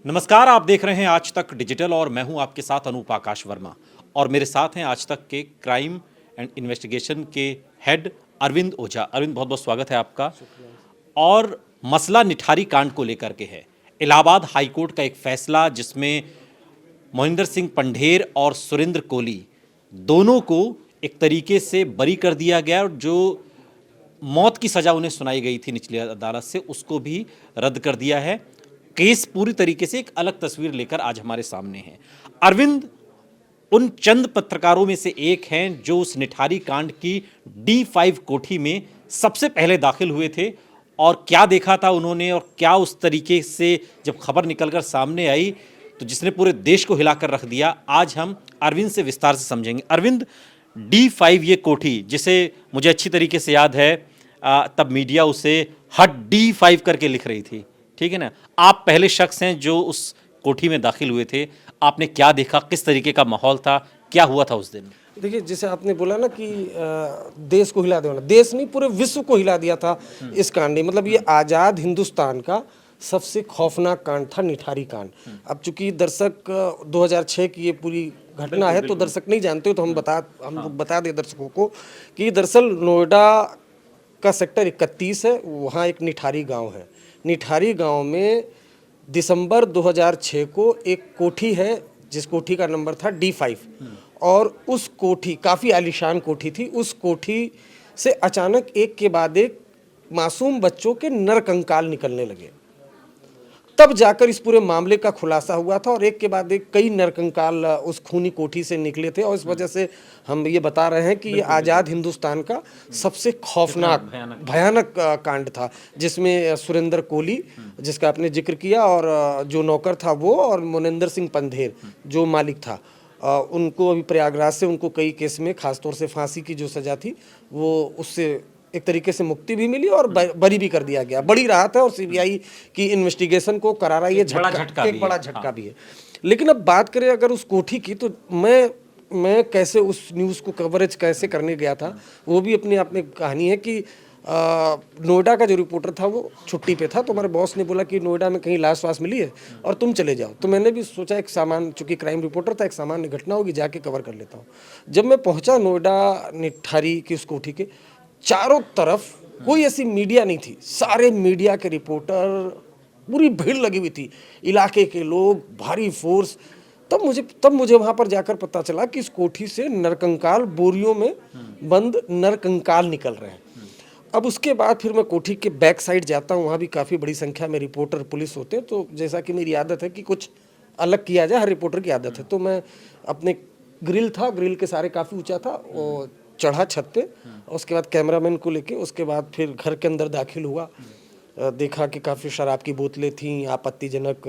नमस्कार, आप देख रहे हैं आज तक डिजिटल और मैं हूं आपके साथ अनूप आकाश वर्मा। और मेरे साथ हैं आज तक के क्राइम एंड इन्वेस्टिगेशन के हेड अरविंद ओझा। अरविंद, बहुत बहुत स्वागत है आपका। और मसला निठारी कांड को लेकर के है। इलाहाबाद हाईकोर्ट का एक फैसला जिसमें मोहिंदर सिंह पंढेर और सुरेंद्र कोली दोनों को एक तरीके से बरी कर दिया गया और जो मौत की सज़ा उन्हें सुनाई गई थी निचली अदालत से, उसको भी रद्द कर दिया है। केस पूरी तरीके से एक अलग तस्वीर लेकर आज हमारे सामने है। अरविंद उन चंद पत्रकारों में से एक हैं जो उस निठारी कांड की D5 कोठी में सबसे पहले दाखिल हुए थे। और क्या देखा था उन्होंने और क्या उस तरीके से जब खबर निकलकर सामने आई तो जिसने पूरे देश को हिलाकर रख दिया, आज हम अरविंद से विस्तार से समझेंगे। अरविंद, D5 ये कोठी जिसे मुझे अच्छी तरीके से याद है, तब मीडिया उसे हट D5 करके लिख रही थी, ठीक है ना। आप पहले शख्स हैं जो उस कोठी में दाखिल हुए थे। आपने क्या देखा, किस तरीके का माहौल था, क्या हुआ था उस दिन? देखिए, जैसे आपने बोला ना कि देश को हिला देना, देश नहीं पूरे विश्व को हिला दिया था इस कांड ने। मतलब ये आज़ाद हिंदुस्तान का सबसे खौफनाक कांड था निठारी कांड। अब चूंकि दर्शक 2006 की ये पूरी घटना है तो दर्शक नहीं जानते, तो हम बता दें दर्शकों को कि दरअसल नोएडा का सेक्टर 31 है, वहाँ एक निठारी गाँव है। निठारी गांव में दिसंबर 2006 को एक कोठी है जिस कोठी का नंबर था D5, और उस कोठी काफ़ी आलीशान कोठी थी। उस कोठी से अचानक एक के बाद एक मासूम बच्चों के नरकंकाल निकलने लगे। तब जाकर इस पूरे मामले का खुलासा हुआ था और एक के बाद एक कई नरकंकाल उस खूनी कोठी से निकले थे। और इस वजह से हम ये बता रहे हैं कि ये आज़ाद हिंदुस्तान का सबसे खौफनाक भयानक कांड था, जिसमें सुरेंद्र कोली जिसका आपने जिक्र किया और जो नौकर था वो, और मोनिंदर सिंह पंधेर जो मालिक था, उनको अभी प्रयागराज से उनको कई केस में खासतौर से फांसी की जो सज़ा थी वो उससे एक तरीके से मुक्ति भी मिली और बरी भी कर दिया गया। बड़ी राहत है और सीबीआई की इन्वेस्टिगेशन को करारा ये झटका, एक बड़ा झटका भी है। लेकिन अब बात करें अगर उस कोठी की, तो मैं कैसे उस न्यूज़ को कवरेज कैसे करने गया था, वो भी अपने आप में कहानी है कि नोएडा का जो रिपोर्टर था वो छुट्टी पे था, तो हमारे बॉस ने बोला कि नोएडा में कहीं लाश वाश मिली है और तुम चले जाओ। तो मैंने भी सोचा एक सामान, चूंकि क्राइम रिपोर्टर था, एक सामान्य घटना होगी, जाके कवर कर लेता हूँ। जब मैं पहुँचा नोएडा निठारी की उस कोठी के, चारों तरफ कोई ऐसी मीडिया नहीं थी, सारे मीडिया के रिपोर्टर, पूरी भीड़ लगी हुई थी, इलाके के लोग, भारी फोर्स। तब मुझे वहाँ पर जाकर पता चला कि इस कोठी से नरकंकाल, बोरियों में बंद नरकंकाल निकल रहे हैं। अब उसके बाद फिर मैं कोठी के बैक साइड जाता हूँ, वहाँ भी काफ़ी बड़ी संख्या में रिपोर्टर पुलिस होते हैं। तो जैसा कि मेरी आदत है कि कुछ अलग किया जाए, हर रिपोर्टर की आदत है, तो मैं अपने ग्रिल के सारे काफ़ी ऊँचा था, वो चढ़ा छत पे, उसके बाद कैमरामैन को लेके उसके बाद फिर घर के अंदर दाखिल हुआ। देखा कि काफ़ी शराब की बोतलें थीं, आपत्तिजनक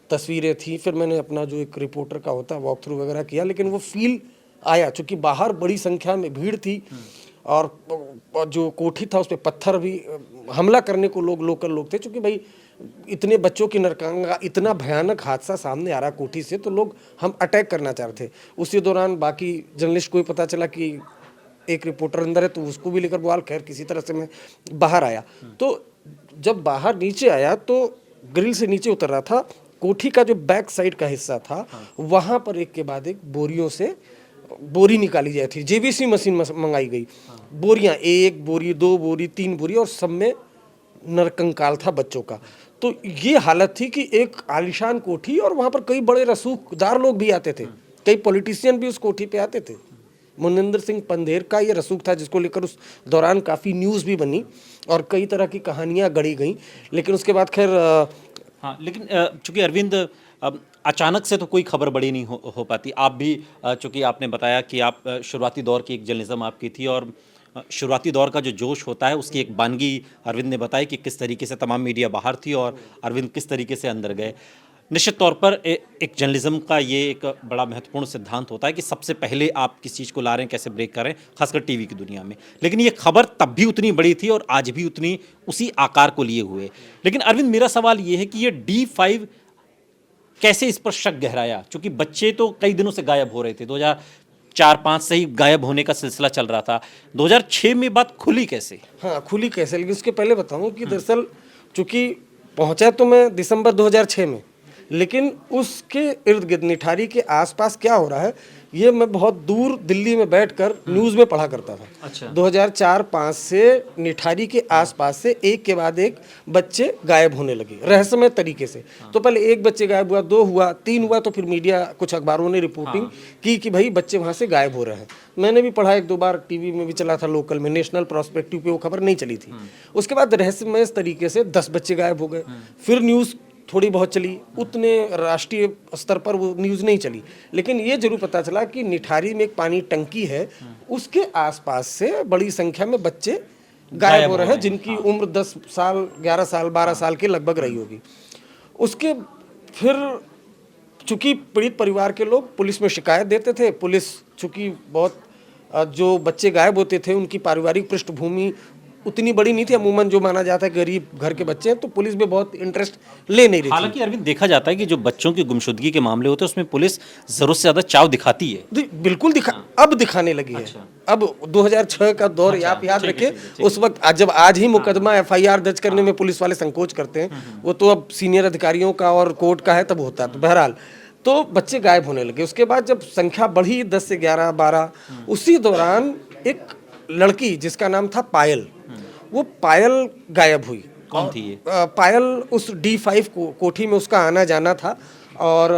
तस्वीरें थीं। फिर मैंने अपना जो एक रिपोर्टर का होता है वॉक थ्रू वगैरह किया, लेकिन वो फील आया चूँकि बाहर बड़ी संख्या में भीड़ थी और जो कोठी था उस पर पत्थर भी हमला करने को लोकल लोग थे, चूँकि भाई इतने बच्चों की नरकंगा, इतना भयानक हादसा सामने आ रहा कोठी से, तो लोग हम अटैक करना चाह रहे थे। उसी दौरान बाकी जर्नलिस्ट को भी पता चला कि एक रिपोर्टर अंदर है, तो उसको भी लेकर बवाल। खैर किसी तरह से मैं बाहर आया। तो जब बाहर नीचे आया तो ग्रिल से नीचे उतर रहा था, कोठी का जो बैक साइड का हिस्सा था वहाँ पर एक के बाद एक बोरियों से बोरी निकाली जाती थी, जेबीसी मशीन मंगाई गई। बोरियाँ, 1 बोरी, 2 बोरी, 3 बोरी, और सब में नरकंकाल था बच्चों का। तो ये हालत थी कि एक आलिशान कोठी, और वहाँ पर कई बड़े रसूखदार लोग भी आते थे, कई पॉलिटिशियन भी उस कोठी पे आते थे। मोनिंदर सिंह पंधेर का ये रसूख था जिसको लेकर उस दौरान काफ़ी न्यूज़ भी बनी और कई तरह की कहानियाँ गढ़ी गई। लेकिन उसके बाद खैर हाँ, लेकिन चूंकि अरविंद, अचानक से तो कोई खबर बड़ी नहीं हो पाती। आप भी चूंकि आपने बताया कि आप शुरुआती दौर की एक जर्नलिज्म आपकी थी और शुरुआती दौर का जो जोश होता है उसकी एक बानगी अरविंद ने बताई कि किस तरीके से तमाम मीडिया बाहर थी और अरविंद किस तरीके से अंदर गए। निश्चित तौर पर एक जर्नलिज्म का ये एक बड़ा महत्वपूर्ण सिद्धांत होता है कि सबसे पहले आप किस चीज़ को ला रहे हैं, कैसे ब्रेक कर रहे हैं, खासकर टीवी की दुनिया में। लेकिन ये खबर तब भी उतनी बड़ी थी और आज भी उतनी उसी आकार को लिए हुए। लेकिन अरविंद, मेरा सवाल ये है कि ये D5 कैसे इस पर शक गहराया, क्योंकि बच्चे तो कई दिनों से गायब हो रहे थे, 2004-5 से ही गायब होने का सिलसिला चल रहा था। 2006 में बात खुली कैसे? हाँ, खुली कैसे, लेकिन उसके पहले बताऊँ कि दरअसल चूँकि पहुँचा तो मैं दिसंबर 2006 में, लेकिन उसके इर्द गिर्द निठारी के आसपास क्या हो रहा है ये मैं बहुत दूर दिल्ली में बैठकर न्यूज़ में पढ़ा करता था। अच्छा। 2004-5 से निठारी के आसपास से एक के बाद एक बच्चे गायब होने लगे रहस्यमय तरीके से। तो पहले एक बच्चे गायब हुआ, 2 हुआ, 3 हुआ, तो फिर मीडिया कुछ अखबारों ने रिपोर्टिंग की कि भाई बच्चे वहाँ से गायब हो रहे हैं। मैंने भी पढ़ा, 1-2 बार टीवी में भी चला था, लोकल में, नेशनल प्रोस्पेक्टिव पे वो खबर नहीं चली थी। उसके बाद रहस्यमय तरीके से 10 बच्चे गायब हो गए। फिर न्यूज़ थोड़ी बहुत चली, उतने राष्ट्रीय स्तर पर वो न्यूज़ नहीं चली, लेकिन ये जरूर पता चला कि निठारी में एक पानी टंकी है, उसके आसपास से बड़ी संख्या में बच्चे गायब हो रहे हैं, जिनकी उम्र 10 साल, 11 साल, 12 साल के लगभग रही होगी। उसके फिर चूंकि पीड़ित परिवार के लोग पुलिस में शिकायत देते थे, पुलिस चूंकि बहुत जो बच्चे गायब होते थे उनकी पारिवारिक पृष्ठभूमि उतनी बड़ी नहीं थी, अमूमन जो माना जाता है गरीब घर के बच्चे हैं, तो पुलिस भी बहुत इंटरेस्ट ले नहीं रही थी। हालांकि अरविंद देखा जाता है कि जो बच्चों की गुमशुदगी के मामले होते हैं उसमें पुलिस जरूरत से ज्यादा चाव दिखाती है। बिल्कुल अब दिखाने लगी है। अब 2006 का दौर आप याद रखें, उस वक्त जब आज ही मुकदमा FIR दर्ज करने में पुलिस वाले संकोच करते हैं, वो तो अब सीनियर अधिकारियों का और कोर्ट का है तब होता है। तो बहरहाल तो बच्चे गायब होने लगे। उसके बाद जब संख्या बढ़ी 10 से 11, 12, उसी दौरान एक लड़की जिसका नाम था पायल, वो पायल गायब हुई। कौन थी ये? पायल उस D5 कोठी में उसका आना जाना था, और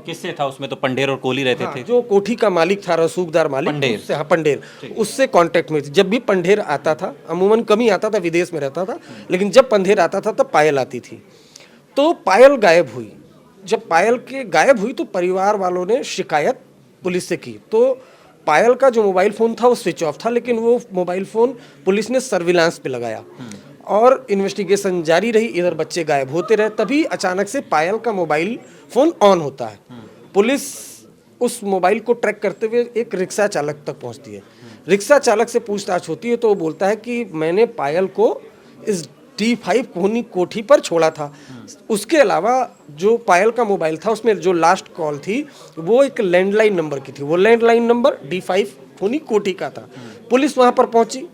किससे था उसमें? तो पंडेर और कोहली रहते थे। जो कोठी का मालिक था, रसूखदार मालिक, पंडेर। उससे, हाँ, पंडेर, उससे कांटेक्ट में थी। जब भी पंडेर आता था, अमूमन कम ही आता था, विदेश में रहता था, लेकिन जब पंडेर आता था तब पायल आती थी। तो पायल गायब हुई। जब पायल के गायब हुई तो परिवार वालों ने शिकायत पुलिस से की। तो पायल का जो मोबाइल फ़ोन था वो स्विच ऑफ था, लेकिन वो मोबाइल फ़ोन पुलिस ने सर्विलांस पे लगाया और इन्वेस्टिगेशन जारी रही। इधर बच्चे गायब होते रहे, तभी अचानक से पायल का मोबाइल फ़ोन ऑन होता है। पुलिस उस मोबाइल को ट्रैक करते हुए एक रिक्शा चालक तक पहुंचती है। रिक्शा चालक से पूछताछ होती है तो वो बोलता है कि मैंने पायल को इस D5 कोठी पर छोड़ा था। उसके अलावा जो पायल का मोबाइल था उसमें जो लास्ट कॉल थी वो एक लैंडलाइन नंबर की थी। वो लैंडलाइन नंबर D5 कोठी का था। पुलिस वहां पर पहुंची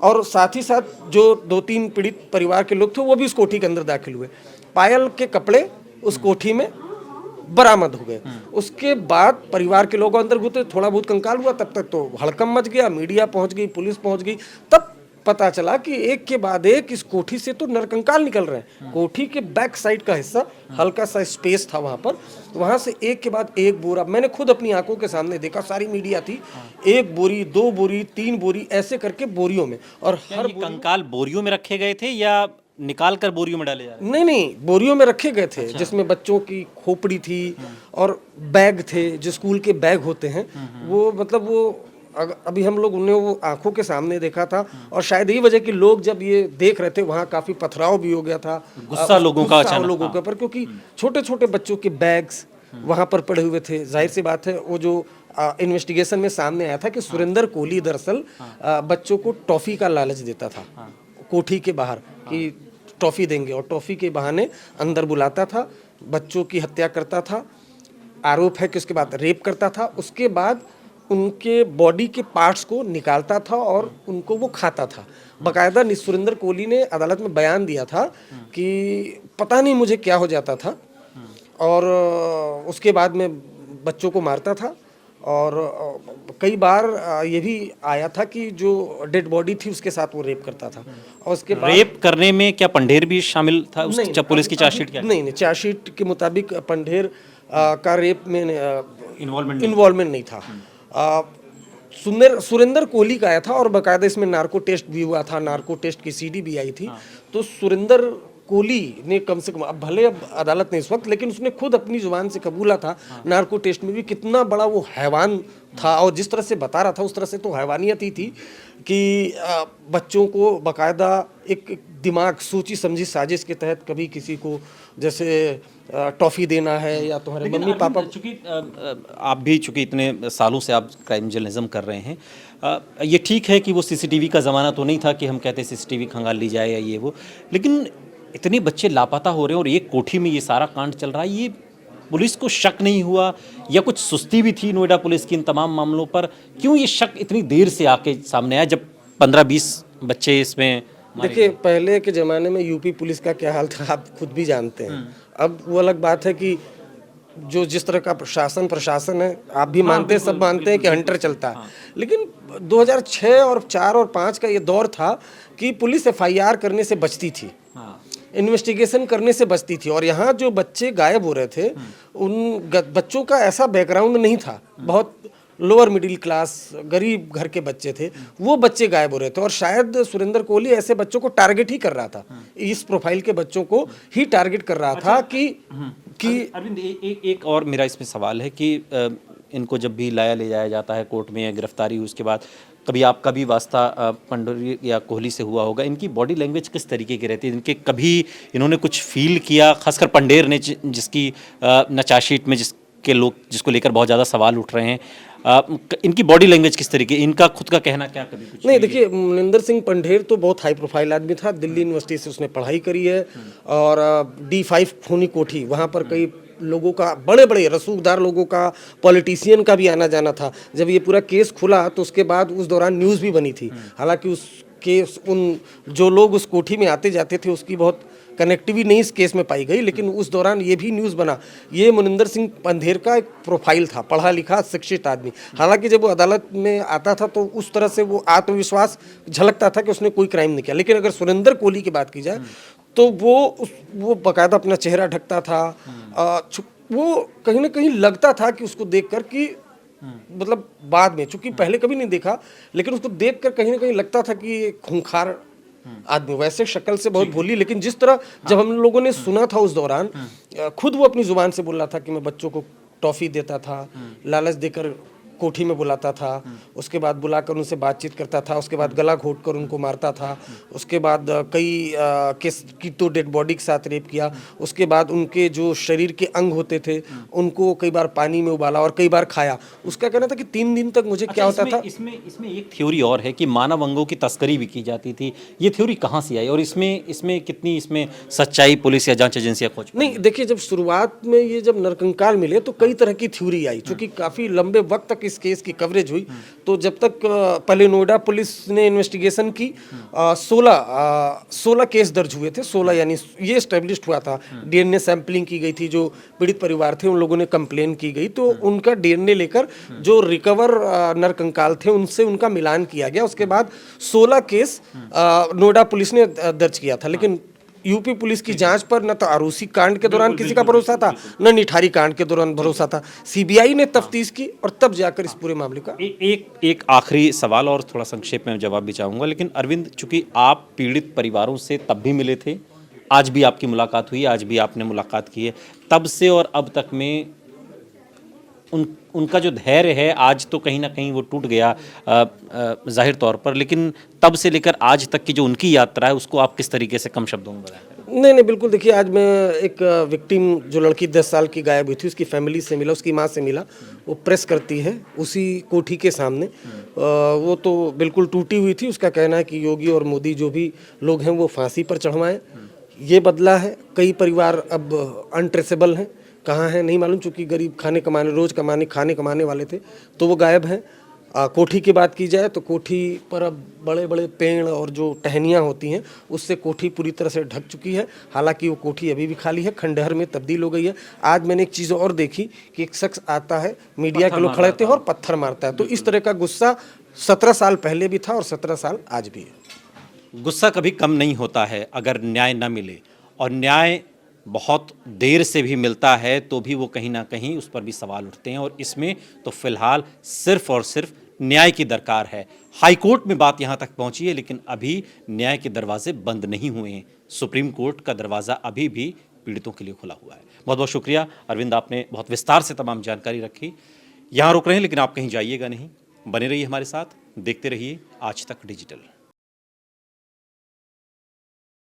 और साथ ही साथ जो 2-3 पीड़ित परिवार के लोग थे वो भी उस कोठी के अंदर दाखिल हुए। पायल के कपड़े उस कोठी में बरामद हो गए। उसके बाद परिवार के लोग अंदर घुसे, थोड़ा बहुत कंकाल हुआ, तब तक तो हड़कंप मच गया, मीडिया पहुंच गई, पुलिस पहुंच गई। तब पता चला कि एक के बाद एक इस कोठी से तो नरकंकाल निकल रहे हैं। कोठी के बैक साइड का हिस्सा, हल्का सा स्पेस था वहां पर, वहां से एक के बाद एक बोरा, मैंने खुद अपनी आंखों के सामने देखा, सारी मीडिया थी, 1 बोरी, 2 बोरी, 3 बोरी, ऐसे करके बोरियों में। और हर कंकाल बोरियों में रखे गए थे या निकाल कर बोरियों में डाले जा रहे? नहीं, बोरियों में रखे गए थे। जिसमें बच्चों की खोपड़ी थी और बैग थे, जो स्कूल के बैग होते हैं, वो मतलब वो अभी हम लोग उन्हें वो आंखों के सामने देखा था। और शायद यही वजह कि लोग जब ये देख रहे थे वहाँ काफी पथराव भी हो गया था, गुस्सा लोगों का अचानक, लोगों के ऊपर, क्योंकि छोटे छोटे बच्चों के बैग्स वहाँ पर पड़े हुए थे। जाहिर सी बात है, वो जो इन्वेस्टिगेशन में सामने आया था कि सुरेंद्र कोहली दरअसल बच्चों को टॉफी का लालच देता था कोठी के बाहर, कि टॉफी देंगे, और टॉफी के बहाने अंदर बुलाता था, बच्चों की हत्या करता था। आरोप है कि उसके बाद रेप करता था। उसके बाद उनके बॉडी के पार्ट्स को निकालता था और उनको वो खाता था। बाकायदा सुरेंद्र कोहली ने अदालत में बयान दिया था कि पता नहीं मुझे क्या हो जाता था, और उसके बाद में बच्चों को मारता था। और कई बार ये भी आया था कि जो डेड बॉडी थी उसके साथ वो रेप करता था। और उसके बाद रेप करने में क्या पंडेर भी शामिल था? पुलिस की चार्जशीट क्या? नहीं, चार्जशीट के मुताबिक पंडेर का रेप में इन्वॉल्वमेंट नहीं था। सुरेंद्र कोहली का आया था, और बाकायदा इसमें नार्को टेस्ट भी हुआ था, नार्को टेस्ट की CD भी आई थी। तो सुरेंद्र कोहली ने कम से कम, अब भले अब अदालत ने इस वक्त, लेकिन उसने खुद अपनी जुबान से कबूला था नार्को टेस्ट में भी कितना बड़ा वो हैवान था, और जिस तरह से बता रहा था उस तरह से तो हैवानियत ही थी कि बच्चों को बाकायदा एक दिमाग सोची समझी साजिश के तहत कभी किसी को जैसे टॉफ़ी देना है या तुम्हारे मम्मी पापा। चूंकि आप भी चूंकि इतने सालों से आप क्राइम जर्नलिज्म कर रहे हैं, ये ठीक है कि वो CCTV का ज़माना तो नहीं था कि हम कहते CCTV खंगाल ली जाए या ये वो, लेकिन इतने बच्चे लापता हो रहे हैं और एक कोठी में ये सारा कांड चल रहा है, ये पुलिस को शक नहीं हुआ या कुछ सुस्ती भी थी नोएडा पुलिस की इन तमाम मामलों पर? क्यों ये शक इतनी देर से आके सामने आया जब 15-20 बच्चे इसमें? देखिए, पहले के ज़माने में यूपी पुलिस का क्या हाल था आप खुद भी जानते हैं, अब वो अलग बात है कि जो जिस तरह का प्रशासन है, आप भी मानते हैं, सब मानते हैं कि हंटर चलता है। लेकिन 2006 और 4 और 5 का ये दौर था कि पुलिस एफआईआर करने से बचती थी, इन्वेस्टिगेशन करने से बचती थी। और यहाँ जो बच्चे गायब हो रहे थे, उन बच्चों का ऐसा बैकग्राउंड नहीं था, बहुत लोअर मिडिल क्लास गरीब घर के बच्चे थे, वो बच्चे गायब हो रहे थे। और शायद सुरेंद्र कोहली ऐसे बच्चों को टारगेट ही कर रहा था, इस प्रोफाइल के बच्चों को ही टारगेट कर रहा था कि अरविंद एक और मेरा इसमें सवाल है कि इनको जब भी लाया ले जाया जाता है कोर्ट में या गिरफ्तारी हुई उसके बाद कभी आपका भी वास्ता पंडोरी या कोहली से हुआ होगा, इनकी बॉडी लैंग्वेज किस तरीके की रहती है? इनके कभी इन्होंने कुछ फील किया, खासकर पंडेर ने जिसकी नचाशीट में जिसको लेकर बहुत ज़्यादा सवाल उठ रहे हैं, इनकी बॉडी लैंग्वेज किस तरीके, इनका खुद का कहना क्या कभी कुछ नहीं? देखिए, मनिंदर सिंह पंडेर तो बहुत हाई प्रोफाइल आदमी था, दिल्ली यूनिवर्सिटी से उसने पढ़ाई करी है और D5 खूनी कोठी, वहाँ पर कई लोगों का, बड़े बड़े रसूखदार लोगों का, पॉलिटिशियन का भी आना जाना था। जब ये पूरा केस खुला तो उसके बाद उस दौरान न्यूज़ भी बनी थी। हालांकि उस केस, उन जो लोग उस कोठी में आते जाते थे उसकी बहुत कनेक्टिविटी नहीं इस केस में पाई गई, लेकिन उस दौरान ये भी न्यूज़ बना। ये मनिंदर सिंह पंडेर का एक प्रोफाइल था, पढ़ा लिखा शिक्षित आदमी। हालांकि जब वो अदालत में आता था तो उस तरह से वो आत्मविश्वास झलकता था कि उसने कोई क्राइम नहीं किया। लेकिन अगर सुरेंद्र कोहली की बात की जाए तो वो बाकायदा अपना चेहरा ढकता था। वो कहीं ना कहीं लगता था कि उसको देखकर कि मतलब बाद में, चूंकि पहले कभी नहीं देखा, लेकिन उसको देखकर कहीं ना कहीं लगता था कि ये खूंखार आदमी, वैसे शक्ल से बहुत भोली, लेकिन जिस तरह जब हम लोगों ने सुना था उस दौरान, खुद वो अपनी जुबान से बोल रहा था कि मैं बच्चों को टॉफी देता था, लालच देकर कोठी में बुलाता था, उसके बाद बुलाकर उनसे बातचीत करता था, उसके बाद गला घोंटकर उनको मारता था, उसके बाद कई केस की तो डेड बॉडी के साथ रेप किया, उसके बाद उनके जो शरीर के अंग होते थे उनको कई बार पानी में उबाला और कई बार खाया। उसका कहना था कि 3 दिन तक मुझे क्या होता था। इसमें एक थ्योरी और है कि मानव अंगों की तस्करी भी की जाती थी। ये थ्योरी कहाँ से आई और इसमें कितनी इसमें सच्चाई पुलिस या जांच एजेंसियां खोज? नहीं, देखिए, जब शुरुआत में ये जब नरकंकाल मिले तो कई तरह की थ्योरी आई, चूंकि काफ़ी लंबे वक्त तक इस केस की कवरेज हुई। तो जब तक पहले नोएडा पुलिस ने इन्वेस्टिगेशन की, 16 केस दर्ज हुए थे, 16 यानी ये एस्टेब्लिश्ड हुआ था। DNA सैंपलिंग की गई थी, जो पीड़ित परिवार थे उन लोगों ने कंप्लेन की गई, तो उनका DNA लेकर जो रिकवर नरकंकाल थे उनसे उनका मिलान किया गया। उसके बाद 16 केस नोएडा पुलिस ने दर्ज किया था। लेकिन यूपी पुलिस की जांच पर न तो आरूसी कांड के दौरान किसी का भरोसा था, न निठारी कांड के दौरान भरोसा था। सीबीआई ने तफ्तीश की और तब जाकर इस पूरे मामले का एक आखिरी सवाल और थोड़ा संक्षेप में जवाब भी चाहूँगा। लेकिन अरविंद, चूंकि आप पीड़ित परिवारों से तब भी मिले थे, आज भी आपकी मुलाकात हुई, आज भी आपने मुलाकात की है, तब से और अब तक में उनका जो धैर्य है आज तो कहीं ना कहीं वो टूट गया जाहिर तौर पर, लेकिन तब से लेकर आज तक की जो उनकी यात्रा है उसको आप किस तरीके से कम शब्दों में बताएं? नहीं, बिल्कुल। देखिए, आज मैं एक विक्टिम, जो लड़की 10 साल की गायब हुई थी, उसकी फैमिली से मिला, उसकी माँ से मिला। वो प्रेस करती है उसी कोठी के सामने। वो तो बिल्कुल टूटी हुई थी। उसका कहना है कि योगी और मोदी जो भी लोग हैं वो फांसी पर चढ़वाएं। ये बदला है। कई परिवार अब अनट्रेसेबल हैं, कहाँ हैं नहीं मालूम, चूँकि गरीब खाने कमाने वाले थे, तो वो गायब हैं। कोठी की बात की जाए तो कोठी पर अब बड़े बड़े पेड़ और जो टहनियाँ होती हैं उससे कोठी पूरी तरह से ढक चुकी है। हालांकि वो कोठी अभी भी खाली है, खंडहर में तब्दील हो गई है। आज मैंने एक चीज़ और देखी कि एक शख्स आता है, मीडिया के लोग खड़े थे और पत्थर मारता है। तो इस तरह का गुस्सा 17 साल पहले भी था और 17 साल आज भी है। गुस्सा कभी कम नहीं होता है अगर न्याय न मिले, और न्याय बहुत देर से भी मिलता है तो भी वो कहीं ना कहीं उस पर भी सवाल उठते हैं। और इसमें तो फिलहाल सिर्फ और सिर्फ न्याय की दरकार है। हाई कोर्ट में बात यहाँ तक पहुँची है, लेकिन अभी न्याय के दरवाजे बंद नहीं हुए हैं। सुप्रीम कोर्ट का दरवाज़ा अभी भी पीड़ितों के लिए खुला हुआ है। बहुत बहुत शुक्रिया अरविंद, आपने बहुत विस्तार से तमाम जानकारी रखी। यहाँ रुक रहे हैं, लेकिन आप कहीं जाइएगा नहीं, बने रहिए हमारे साथ, देखते रहिए आज तक डिजिटल।